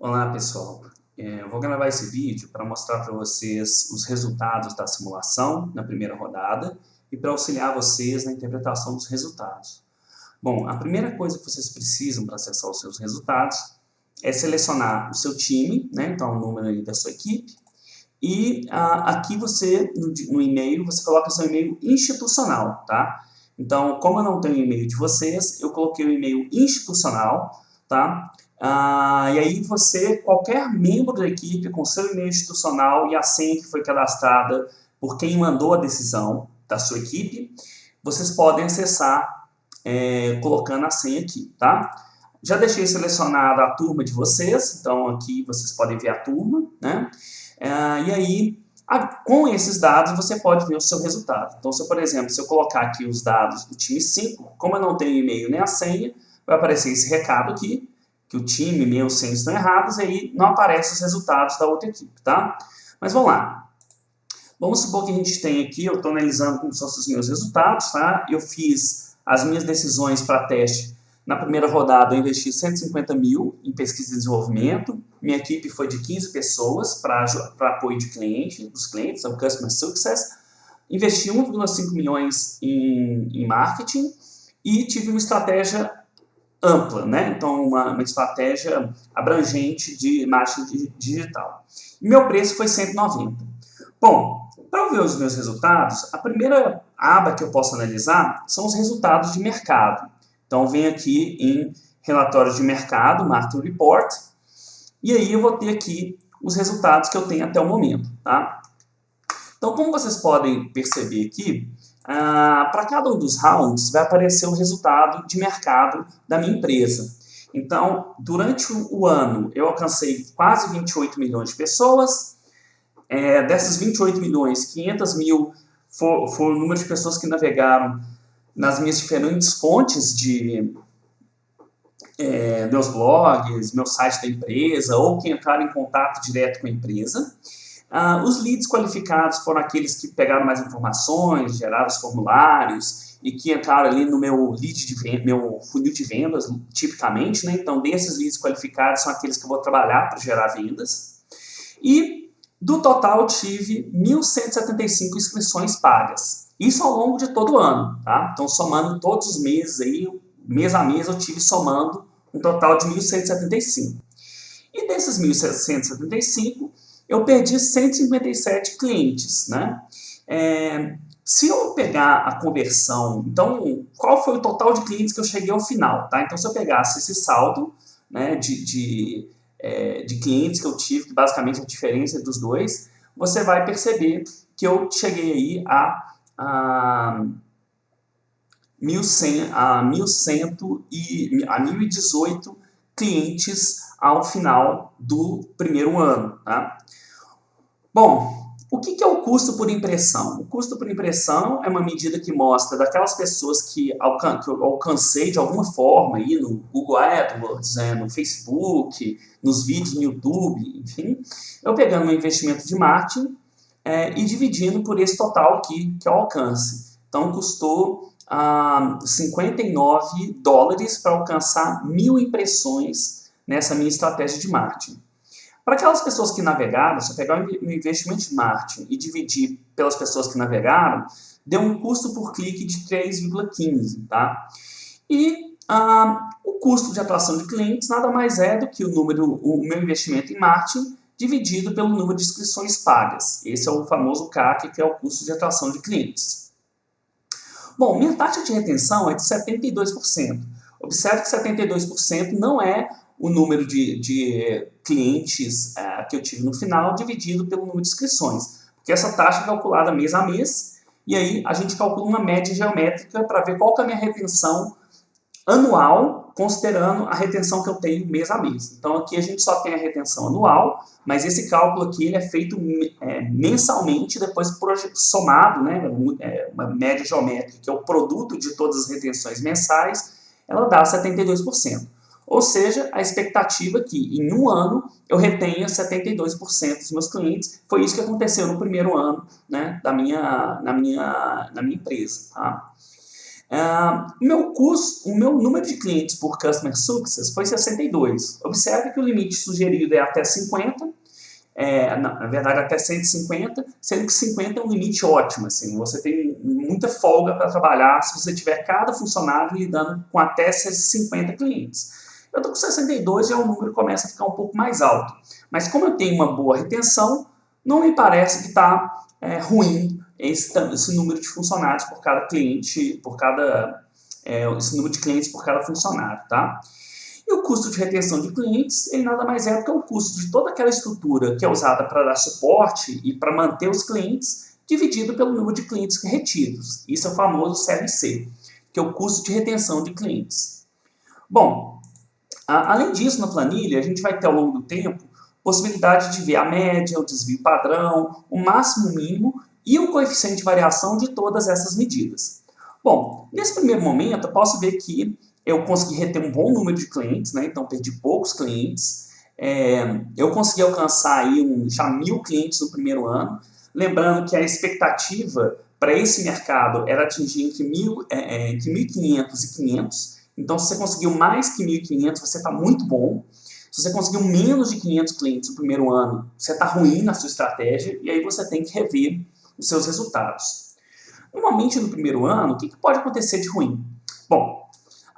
Olá pessoal, eu vou gravar esse vídeo para mostrar para vocês os resultados da simulação na primeira rodada e para auxiliar vocês na interpretação dos resultados. Bom, a primeira coisa que vocês precisam para acessar os seus resultados é selecionar o seu time, né? Então o número aí da sua equipe, e aqui você, no e-mail, você coloca seu e-mail institucional, tá? Então, como eu não tenho e-mail de vocês, eu coloquei o e-mail institucional, tá? E aí qualquer membro da equipe com seu e-mail institucional e a senha que foi cadastrada por quem mandou a decisão da sua equipe, vocês podem acessar colocando a senha aqui, tá? Já deixei selecionada a turma de vocês, então aqui vocês podem ver a turma, né? E aí, com esses dados, você pode ver o seu resultado. Então, por exemplo, se eu colocar aqui os dados do time 5, como eu não tenho e-mail nem a senha, vai aparecer esse recado aqui, que o time, e-mail e senha estão errados, e aí não aparecem os resultados da outra equipe, tá? Mas vamos lá. Vamos supor que a gente tem aqui, eu estou analisando como são os meus resultados, tá? Eu fiz as minhas decisões para teste. Na primeira rodada, eu investi 150 mil em pesquisa e desenvolvimento. Minha equipe foi de 15 pessoas para apoio de dos clientes, o Customer Success. Investi 1,5 milhões em marketing e tive uma estratégia ampla, né? Então, uma estratégia abrangente de marketing digital. E meu preço foi 190. Bom, para eu ver os meus resultados, a primeira aba que eu posso analisar são os resultados de mercado. Então, venho aqui em relatório de mercado, Market Report, e aí eu vou ter aqui os resultados que eu tenho até o momento, tá? Então, como vocês podem perceber aqui, para cada um dos rounds vai aparecer o resultado de mercado da minha empresa. Então, durante o ano, eu alcancei quase 28 milhões de pessoas. Dessas 28 milhões, 500 mil foram o número de pessoas que navegaram nas minhas diferentes fontes de meus blogs, meu site da empresa, ou que entraram em contato direto com a empresa. Os leads qualificados foram aqueles que pegaram mais informações, geraram os formulários e que entraram ali no meu lead de venda, meu funil de vendas, tipicamente, né? Então, desses leads qualificados são aqueles que eu vou trabalhar para gerar vendas. E do total tive 1.175 inscrições pagas. Isso ao longo de todo o ano, tá? Então, somando todos os meses aí, mês a mês, eu tive somando um total de 1.175. E desses 1.175, eu perdi 157 clientes, né? Se eu pegar a conversão, então, qual foi o total de clientes que eu cheguei ao final, tá? Então, se eu pegasse esse saldo, né, de clientes que eu tive, que basicamente é a diferença dos dois, você vai perceber que eu cheguei aí a 1.118 clientes ao final do primeiro ano, tá? Bom, o que é o custo por impressão? O custo por impressão é uma medida que mostra daquelas pessoas que eu alcancei de alguma forma aí no Google AdWords, no Facebook, nos vídeos no YouTube, enfim, eu pegando meu investimento de marketing e dividindo por esse total aqui que é o alcance. Então, custou $59 para alcançar 1.000 impressões nessa minha estratégia de marketing. Para aquelas pessoas que navegaram, se eu pegar o investimento de marketing e dividir pelas pessoas que navegaram, deu um custo por clique de 3,15, tá? E o custo de atração de clientes nada mais é do que o meu investimento em marketing dividido pelo número de inscrições pagas. Esse é o famoso CAC, que é o custo de atração de clientes. Bom, minha taxa de retenção é de 72%. Observe que 72% não é o número de clientes que eu tive no final dividido pelo número de inscrições. Porque essa taxa é calculada mês a mês, e aí a gente calcula uma média geométrica para ver qual que é a minha retenção anual, considerando a retenção que eu tenho mês a mês. Então aqui a gente só tem a retenção anual, mas esse cálculo aqui ele é feito mensalmente, depois somado, né, uma média geométrica, que é o produto de todas as retenções mensais, ela dá 72%. Ou seja, a expectativa é que em um ano eu retenha 72% dos meus clientes. Foi isso que aconteceu no primeiro ano, né, na minha empresa. Tá? O meu número de clientes por Customer Success foi 62. Observe que o limite sugerido é até 50, na verdade até 150, sendo que 50 é um limite ótimo. Assim, você tem muita folga para trabalhar se você tiver cada funcionário lidando com até 50 clientes. Eu estou com 62 e o número começa a ficar um pouco mais alto. Mas como eu tenho uma boa retenção, não me parece que está ruim esse número de funcionários por cada cliente, esse número de clientes por cada funcionário, tá? E o custo de retenção de clientes, ele nada mais é do que o custo de toda aquela estrutura que é usada para dar suporte e para manter os clientes, dividido pelo número de clientes retidos. Isso é o famoso CLC, que é o custo de retenção de clientes. Bom, além disso, na planilha, a gente vai ter ao longo do tempo possibilidade de ver a média, o desvio padrão, o máximo mínimo e o coeficiente de variação de todas essas medidas. Bom, nesse primeiro momento, eu posso ver que eu consegui reter um bom número de clientes, né? Então perdi poucos clientes. Eu consegui alcançar aí já 1.000 clientes no primeiro ano. Lembrando que a expectativa para esse mercado era atingir entre 1.500 e 500. Então, se você conseguiu mais que 1.500, você está muito bom. Se você conseguiu menos de 500 clientes no primeiro ano, você está ruim na sua estratégia e aí você tem que rever os seus resultados. Normalmente, no primeiro ano, o que pode acontecer de ruim? Bom,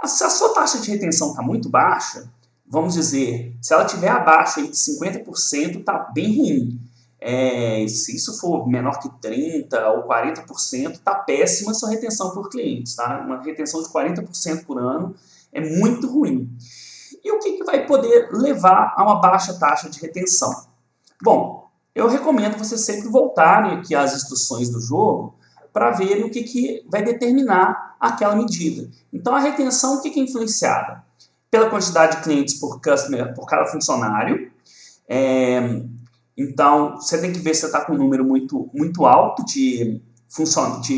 se a sua taxa de retenção está muito baixa, vamos dizer, se ela estiver abaixo de 50%, está bem ruim. Se isso for menor que 30% ou 40%, está péssima a sua retenção por clientes. Tá? Uma retenção de 40% por ano é muito ruim. E o que vai poder levar a uma baixa taxa de retenção? Bom, eu recomendo vocês sempre voltarem aqui às instruções do jogo para verem o que vai determinar aquela medida. Então, a retenção, o que é influenciada? Pela quantidade de clientes por cada funcionário. Então, você tem que ver se você está com um número muito alto de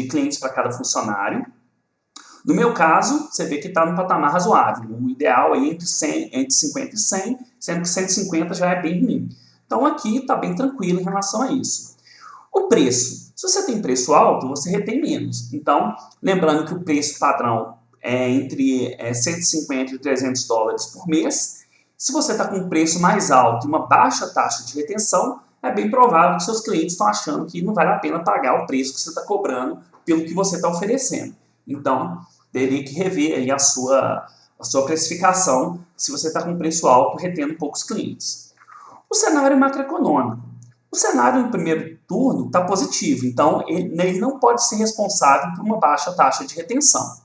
clientes para cada funcionário. No meu caso, você vê que está num patamar razoável. O ideal é entre 50 e 100, sendo que 150 já é bem ruim. Então, aqui está bem tranquilo em relação a isso. O preço. Se você tem preço alto, você retém menos. Então, lembrando que o preço padrão é entre 150 e 300 dólares por mês. Se você está com um preço mais alto e uma baixa taxa de retenção, é bem provável que seus clientes estão achando que não vale a pena pagar o preço que você está cobrando pelo que você está oferecendo. Então, teria que rever aí a sua precificação se você está com um preço alto, retendo poucos clientes. O cenário macroeconômico. O cenário no primeiro turno está positivo, então ele não pode ser responsável por uma baixa taxa de retenção.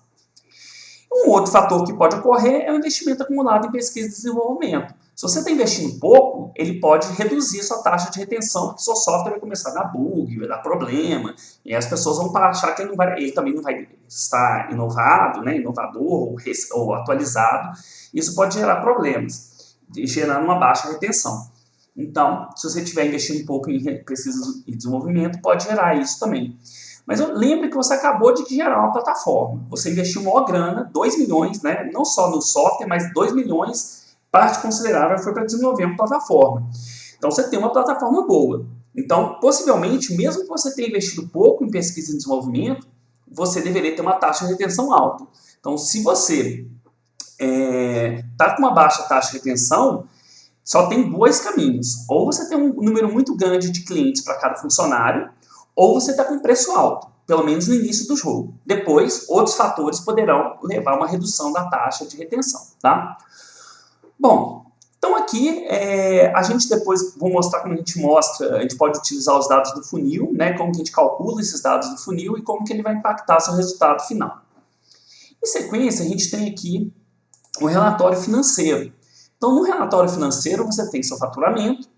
Um outro fator que pode ocorrer é o investimento acumulado em pesquisa e desenvolvimento. Se você está investindo pouco, ele pode reduzir sua taxa de retenção, porque seu software vai começar a dar bug, vai dar problema, e as pessoas vão achar que ele também não vai estar inovado, né, inovador ou atualizado. Isso pode gerar problemas, gerando uma baixa retenção. Então, se você estiver investindo um pouco em pesquisa e desenvolvimento, pode gerar isso também. Mas lembre que você acabou de gerar uma plataforma. Você investiu uma grana, 2 milhões, né? Não só no software, mas 2 milhões, parte considerável foi para desenvolver uma plataforma. Então, você tem uma plataforma boa. Então, possivelmente, mesmo que você tenha investido pouco em pesquisa e desenvolvimento, você deveria ter uma taxa de retenção alta. Então, se você está com uma baixa taxa de retenção, só tem dois caminhos. Ou você tem um número muito grande de clientes para cada funcionário, ou você está com preço alto, pelo menos no início do jogo. Depois, outros fatores poderão levar a uma redução da taxa de retenção. Tá? Bom, então aqui a gente depois, vou mostrar como a gente pode utilizar os dados do funil, né, como que a gente calcula esses dados do funil e como que ele vai impactar seu resultado final. Em sequência, a gente tem aqui o relatório financeiro. Então, no relatório financeiro, você tem seu faturamento,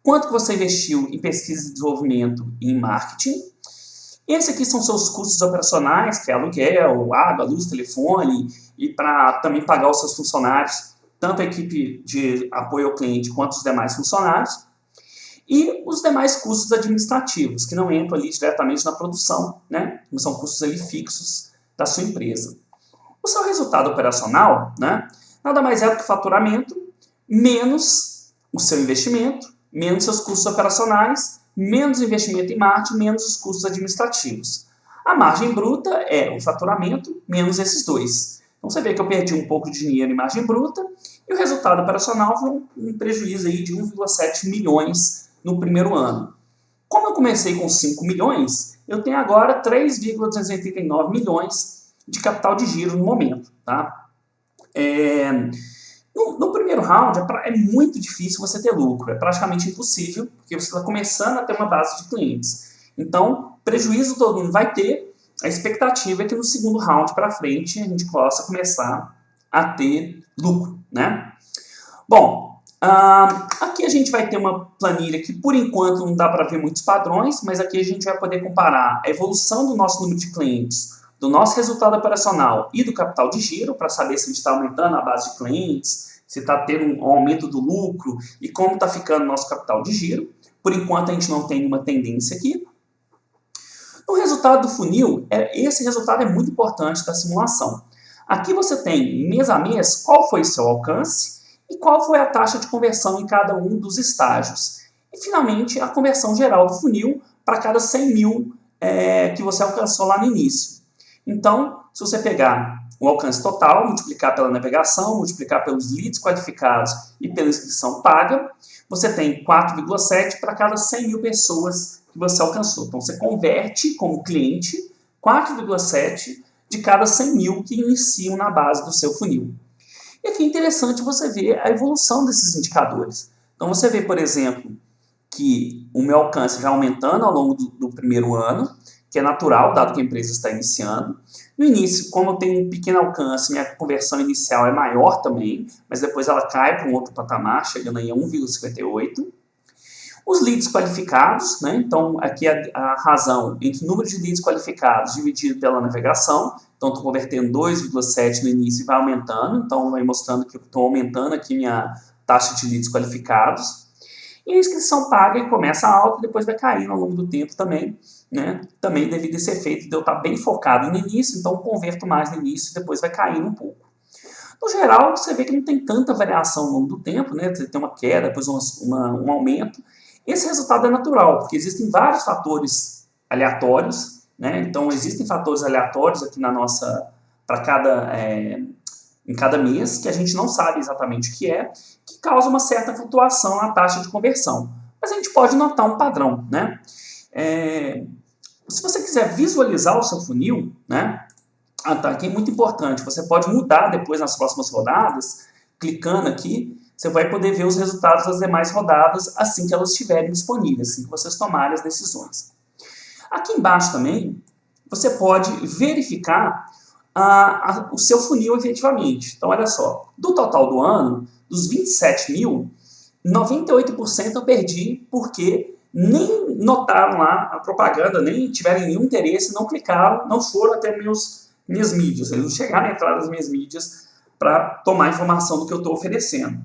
quanto que você investiu em pesquisa e desenvolvimento e em marketing. Esses aqui são seus custos operacionais, que é aluguel, água, luz, telefone, e para também pagar os seus funcionários, tanto a equipe de apoio ao cliente quanto os demais funcionários. E os demais custos administrativos, que não entram ali diretamente na produção, né? São custos ali fixos da sua empresa. O seu resultado operacional, né, nada mais é do que faturamento, menos o seu investimento, menos seus custos operacionais, menos investimento em marketing, menos os custos administrativos. A margem bruta é o faturamento menos esses dois. Então você vê que eu perdi um pouco de dinheiro em margem bruta e o resultado operacional foi um prejuízo aí de 1,7 milhões no primeiro ano. Como eu comecei com 5 milhões, eu tenho agora 3,289 milhões de capital de giro no momento. Tá? No primeiro round é muito difícil você ter lucro, é praticamente impossível, porque você está começando a ter uma base de clientes. Então, prejuízo todo mundo vai ter, a expectativa é que no segundo round para frente a gente possa começar a ter lucro, né? Bom, aqui a gente vai ter uma planilha que por enquanto não dá para ver muitos padrões, mas aqui a gente vai poder comparar a evolução do nosso número de clientes, do nosso resultado operacional e do capital de giro, para saber se a gente está aumentando a base de clientes, se está tendo um aumento do lucro e como está ficando o nosso capital de giro. Por enquanto a gente não tem uma tendência aqui. O resultado do funil, esse resultado é muito importante da simulação. Aqui você tem, mês a mês, qual foi o seu alcance e qual foi a taxa de conversão em cada um dos estágios. E, finalmente, a conversão geral do funil para cada 100 mil que você alcançou lá no início. Então, se você pegar o alcance total, multiplicar pela navegação, multiplicar pelos leads qualificados e pela inscrição paga, você tem 4,7 para cada 100 mil pessoas que você alcançou. Então, você converte como cliente 4,7 de cada 100 mil que iniciam na base do seu funil. E aqui é interessante você ver a evolução desses indicadores. Então, você vê, por exemplo, que o meu alcance vai aumentando ao longo do primeiro ano, que é natural, dado que a empresa está iniciando. No início, como eu tenho um pequeno alcance, minha conversão inicial é maior também, mas depois ela cai para um outro patamar, chegando aí a 1,58. Os leads qualificados, né? Então aqui a razão entre o número de leads qualificados dividido pela navegação. Então estou convertendo 2,7 no início e vai aumentando, então vai mostrando que eu estou aumentando aqui minha taxa de leads qualificados. E a inscrição paga e começa alta e depois vai caindo ao longo do tempo também, né? Também devido a esse efeito de eu estar bem focado no início, então eu converto mais no início e depois vai caindo um pouco. No geral, você vê que não tem tanta variação ao longo do tempo, né? Você tem uma queda, depois um aumento. Esse resultado é natural, porque existem vários fatores aleatórios, né? Então, existem fatores aleatórios aqui em cada mês, que a gente não sabe exatamente o que causa uma certa flutuação na taxa de conversão. Mas a gente pode notar um padrão, né? Se você quiser visualizar o seu funil, né? Aqui é muito importante, você pode mudar depois nas próximas rodadas, clicando aqui, você vai poder ver os resultados das demais rodadas assim que elas estiverem disponíveis, assim que vocês tomarem as decisões. Aqui embaixo também, você pode verificar o seu funil efetivamente. Então, olha só, do total do ano, dos 27 mil, 98% eu perdi porque nem notaram lá a propaganda, nem tiveram nenhum interesse, não clicaram, não foram até minhas mídias, eles não chegaram a entrar nas minhas mídias para tomar informação do que eu estou oferecendo.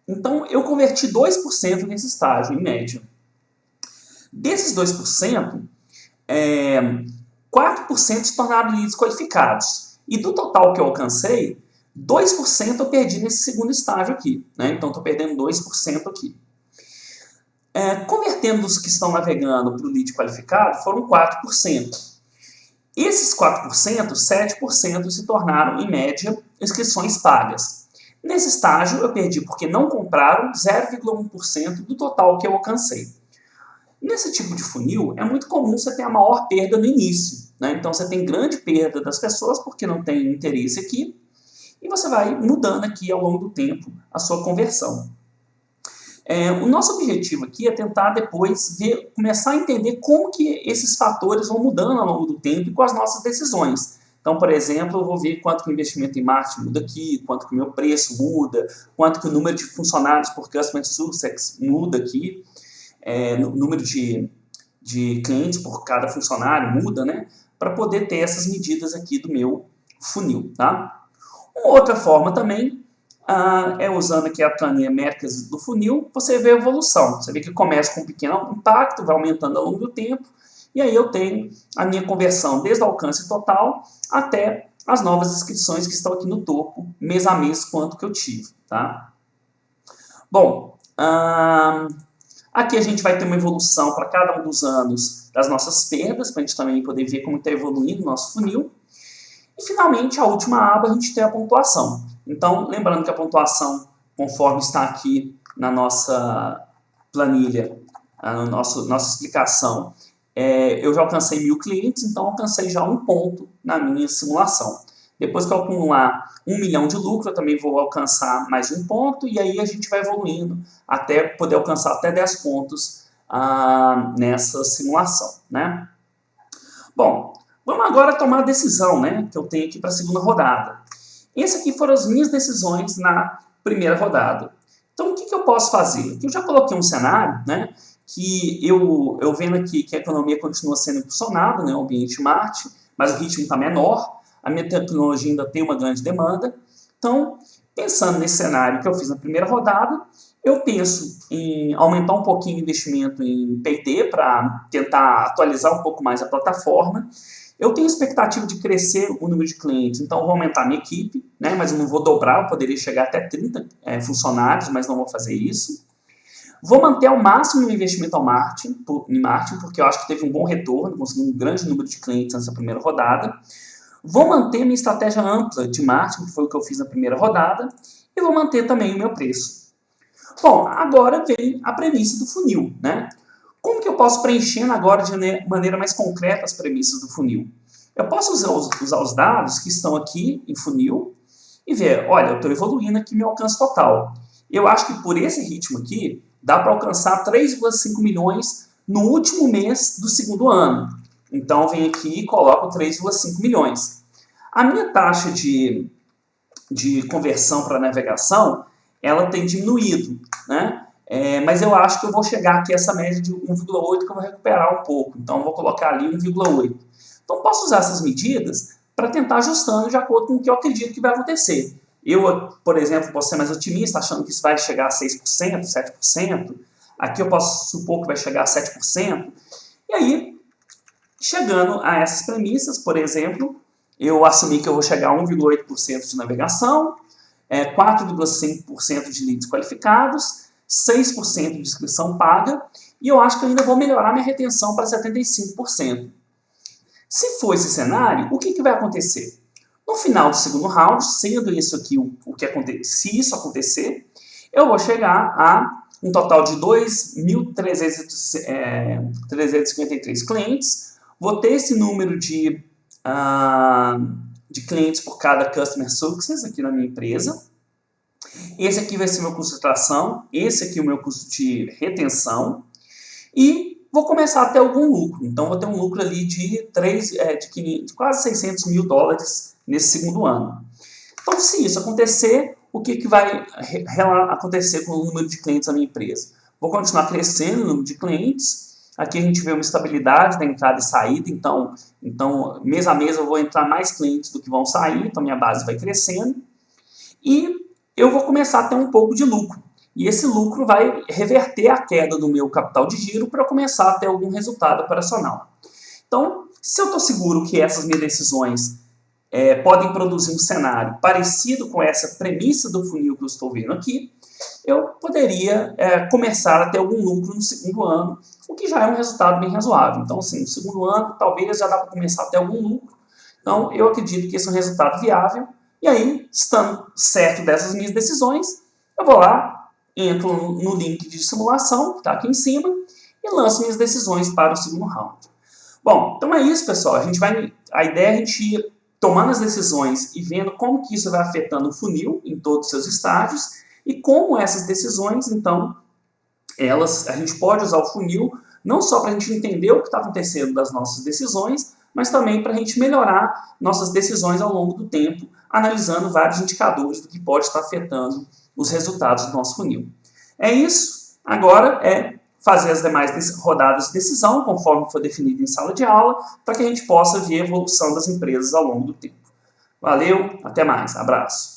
Então, eu converti 2% nesse estágio, em média. Desses 2%, 4% se tornaram leads qualificados. E do total que eu alcancei, 2% eu perdi nesse segundo estágio aqui. Né? Então, estou perdendo 2% aqui. Convertendo os que estão navegando para o lead qualificado, foram 4%. Esses 4%, 7% se tornaram, em média, inscrições pagas. Nesse estágio, eu perdi porque não compraram 0,1% do total que eu alcancei. Nesse tipo de funil, é muito comum você ter a maior perda no início. Né? Então, você tem grande perda das pessoas porque não tem interesse aqui. E você vai mudando aqui ao longo do tempo a sua conversão. O nosso objetivo aqui é tentar depois começar a entender como que esses fatores vão mudando ao longo do tempo e com as nossas decisões. Então, por exemplo, eu vou ver quanto que o investimento em marketing muda aqui, quanto que o meu preço muda, quanto que o número de funcionários por Customer Success muda aqui, o número de clientes por cada funcionário muda, né? Para poder ter essas medidas aqui do meu funil, tá? Uma outra forma também é usando aqui a planilha métricas do funil, você vê a evolução. Você vê que começa com um pequeno impacto, vai aumentando ao longo do tempo, e aí eu tenho a minha conversão desde o alcance total até as novas inscrições que estão aqui no topo, mês a mês, quanto que eu tive. Tá? Bom, Aqui a gente vai ter uma evolução para cada um dos anos das nossas perdas, para a gente também poder ver como está evoluindo o nosso funil. E, finalmente, a última aba, a gente tem a pontuação. Então, lembrando que a pontuação, conforme está aqui na nossa planilha, na nossa explicação, eu já alcancei 1.000 clientes, então alcancei já 1 ponto na minha simulação. Depois que eu acumular 1 milhão de lucro, eu também vou alcançar mais 1 ponto, e aí a gente vai evoluindo até poder alcançar até 10 pontos nessa simulação, né? Bom, vamos agora tomar a decisão, né, que eu tenho aqui para a segunda rodada. Essas aqui foram as minhas decisões na primeira rodada. Então, o que eu posso fazer? Aqui eu já coloquei um cenário, né, que eu vendo aqui que a economia continua sendo impulsionada, né, o ambiente Marte, mas o ritmo está menor, a minha tecnologia ainda tem uma grande demanda. Então, pensando nesse cenário que eu fiz na primeira rodada, eu penso em aumentar um pouquinho o investimento em P&D para tentar atualizar um pouco mais a plataforma. Eu tenho expectativa de crescer o número de clientes, então eu vou aumentar a minha equipe, né, mas eu não vou dobrar, eu poderia chegar até 30 funcionários, mas não vou fazer isso. Vou manter ao máximo o investimento em marketing, porque eu acho que teve um bom retorno, consegui um grande número de clientes nessa primeira rodada. Vou manter minha estratégia ampla de marketing, que foi o que eu fiz na primeira rodada, e vou manter também o meu preço. Bom, agora vem a premissa do funil, né? Como que eu posso preencher agora de maneira mais concreta as premissas do funil? Eu posso usar os dados que estão aqui em funil e ver, olha, eu estou evoluindo aqui meu alcance total. Eu acho que por esse ritmo aqui, dá para alcançar 3,5 milhões no último mês do segundo ano. Então, eu venho aqui e coloco 3,5 milhões. A minha taxa de conversão para navegação, ela tem diminuído, né? Mas eu acho que eu vou chegar aqui a essa média de 1,8 que eu vou recuperar um pouco. Então, eu vou colocar ali 1,8. Então, posso usar essas medidas para tentar ajustando de acordo com o que eu acredito que vai acontecer. Eu, por exemplo, posso ser mais otimista, achando que isso vai chegar a 6%, 7%. Aqui eu posso supor que vai chegar a 7%. E aí, chegando a essas premissas, por exemplo, eu assumi que eu vou chegar a 1,8% de navegação, 4,5% de leads qualificados, 6% de inscrição paga, e eu acho que eu ainda vou melhorar minha retenção para 75%. Se for esse cenário, o que vai acontecer? No final do segundo round, sendo isso aqui o que acontecer, se isso acontecer, eu vou chegar a um total de 2.353 clientes, vou ter esse número de clientes por cada Customer Success aqui na minha empresa. Esse aqui vai ser meu custo de atração, esse aqui é o meu custo de retenção, e vou começar a ter algum lucro. Então, vou ter um lucro ali de quase 600 mil dólares nesse segundo ano. Então, se isso acontecer, o que vai acontecer com o número de clientes da minha empresa? Vou continuar crescendo o número de clientes. Aqui a gente vê uma estabilidade da entrada e saída, então mês a mês eu vou entrar mais clientes do que vão sair, então minha base vai crescendo. E eu vou começar a ter um pouco de lucro. E esse lucro vai reverter a queda do meu capital de giro para eu começar a ter algum resultado operacional. Então, se eu estou seguro que essas minhas decisões podem produzir um cenário parecido com essa premissa do funil que eu estou vendo aqui, eu poderia começar a ter algum lucro no segundo ano, o que já é um resultado bem razoável. Então, assim, no segundo ano, talvez já dá para começar a ter algum lucro. Então, eu acredito que esse é um resultado viável. E aí, estando certo dessas minhas decisões, eu vou lá, entro no link de simulação, que está aqui em cima, e lanço minhas decisões para o segundo round. Bom, então é isso, pessoal. A ideia é a gente ir tomando as decisões e vendo como que isso vai afetando o funil em todos os seus estágios e como essas decisões, então, a gente pode usar o funil não só para a gente entender o que está acontecendo das nossas decisões, mas também para a gente melhorar nossas decisões ao longo do tempo, analisando vários indicadores do que pode estar afetando os resultados do nosso funil. É isso. Agora é fazer as demais rodadas de decisão, conforme for definido em sala de aula, para que a gente possa ver a evolução das empresas ao longo do tempo. Valeu, até mais, abraço.